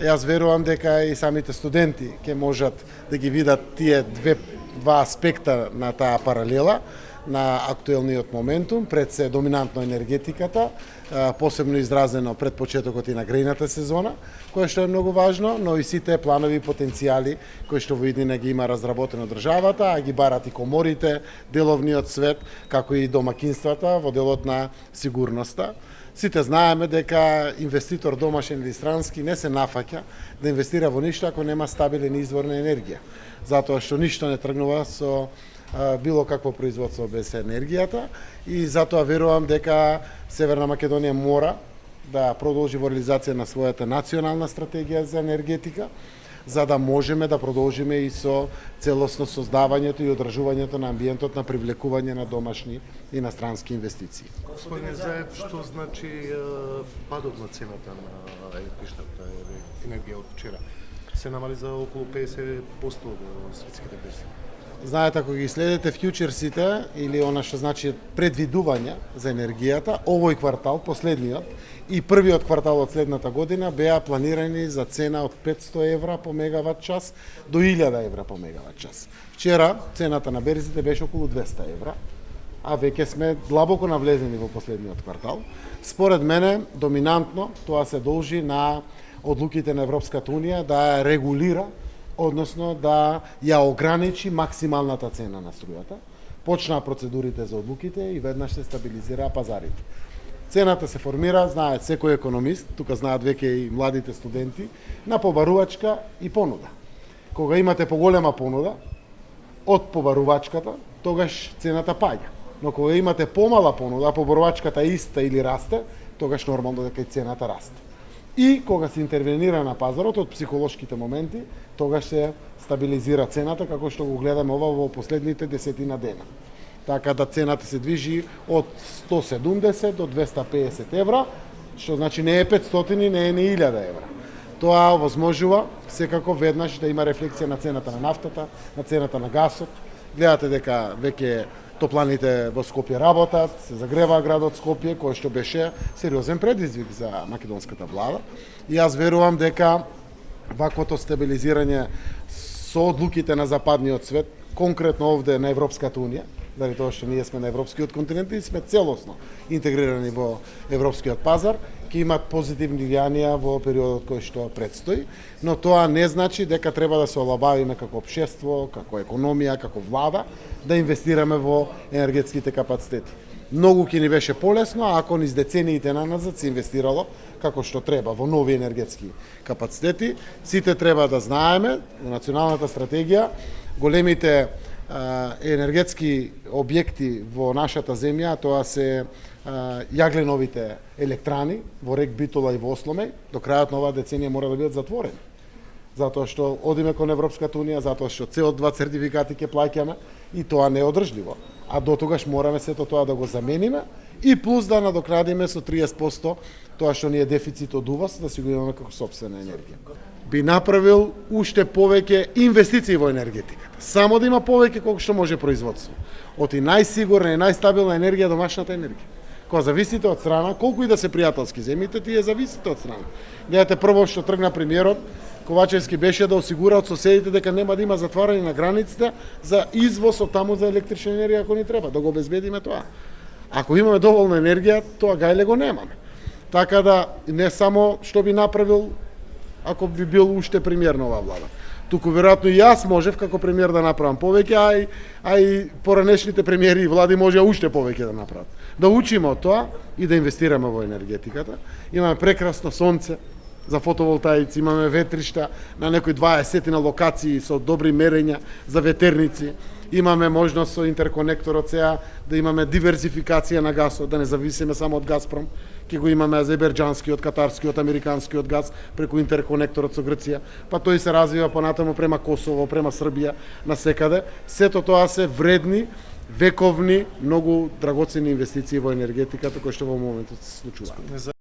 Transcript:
Јас верувам дека и самите студенти ќе можат да ги видат тие два аспекта на таа паралела на актуелниот моментум, пред се доминантно енергетиката, посебно изразено пред почетокот и на грејната сезона, кое што е многу важно, но и сите планови потенцијали кои што во иднина ги има разработено државата, а ги барат и коморите, деловниот свет, како и домакинствата во делот на сигурноста. Сите знаеме дека инвеститор домашен или странски не се нафаќа да инвестира во ништо ако нема стабилен извор на енергија, затоа што ништо не тргнува со било какво производство без енергијата и затоа верувам дека Северна Македонија мора да продолжи во реализација на својата национална стратегија за енергетика, за да можеме да продолжиме и со целосно создавањето и одржувањето на амбиентот на привлекување на домашни и инострански инвестиции. Господине Заев, што значи падот на цената на електричната енергија од вчера? Се намали за околу 50% во светските берзи. Знаете, ако ги следите фјучерсите или она што значи предвидувања за енергијата, овој квартал, последниот и првиот квартал од следната година беа планирани за цена од 500 евра по мегават час до 1000 евра по мегават час. Вчера цената на берзите беше околу 200 евра, а веќе сме длабоко навлезени во последниот квартал. Според мене, доминантно тоа се должи на одлуките на Европската Унија да ја регулира, односно да ја ограничи максималната цена на струјата, почнаа процедурите за одлуките и веднаш се стабилизираа пазарите. Цената се формира, знаат секој економист, тука знаат веќе и младите студенти, на побарувачка и понуда. Кога имате поголема понуда од побарувачката, тогаш цената паѓа. Но кога имате помала понуда, а побарувачката иста или расте, тогаш нормално дека и цената расте. И кога се интервенира на пазарот од психолошките моменти, тогаш се стабилизира цената, како што го гледаме ова во последните 10 дена. Така да цената се движи од 170 до 250 евра, што значи не е 500 и не е 1000 евра. Тоа овозможува секако веднаш да има рефлексија на цената на нафтата, на цената на гасот. Гледате дека веќе топланите во Скопје работат, се загреваа градот Скопје, кој што беше сериозен предизвик за македонската влада. И јас верувам дека ваквото стабилизирање со одлуките на западниот свет, конкретно овде на Европската Унија, заради тоа што ние сме на европскиот континент и сме целосно интегрирани во европскиот пазар, ќе имат позитивни влијанија во периодот кој што предстои, но тоа не значи дека треба да се олабавиме како општество, како економија, како влада, да инвестираме во енергетските капацитети. Многу ќе ни беше полесно ако низ децениите наназад се инвестирало како што треба во нови енергетски капацитети. Сите треба да знаеме во националната стратегија големите енергетски објекти во нашата земја, тоа се јагленовите електрани во Рек Битола и во Осломеј, до крајот на оваа деценија мора да бидат затворени. Затоа што одиме кон Европската Унија, затоа што CO2 сертификати ќе плаќаме и тоа не е одржливо. А до тогаш мораме сето тоа да го замениме и плюс да надокнадиме со 30% тоа што ни е дефицит од увоз, да си го имаме како сопствена енергија. Би направил уште повеќе инвестиции во енергетиката. Само да има повеќе колку што може производство. Од и најсигурна и најстабилна енергија домашната енергија. Кога зависите од страна, колку и да се пријателски земите, тие зависите од страна. Гледате, прво што тргна премиерот Ковачевски беше да осигура од соседите дека нема да има затварање на границите за извоз од таму за електрична енергија ако ни треба, да го обезбедиме тоа. Ако имаме доволна енергија, тоа гајле го немаме. Така да не само што би направил ако би бил уште премиер на оваа влада. Туку веројатно и јас можев како премиер да направам повеќе, а и поранешните премиери и влади можеа уште повеќе да направат. Да учиме од тоа и да инвестираме во енергетиката. Имаме прекрасно сонце за фотоволтаици, имаме ветришта на некои 20 на локации со добри мерења за ветерници. Имаме можност со интерконекторот сега да имаме диверзификација на гасот, да не зависиме само од Газпром. Ќе го имаме азербејџанскиот, катарскиот, американскиот газ преку интерконекторот со Грција, па тој се развива понатаму према Косово, према Србија, насекаде. Сето тоа се вредни, вековни, многу драгоцени инвестиции во енергетиката кои што во моментот се случуваат.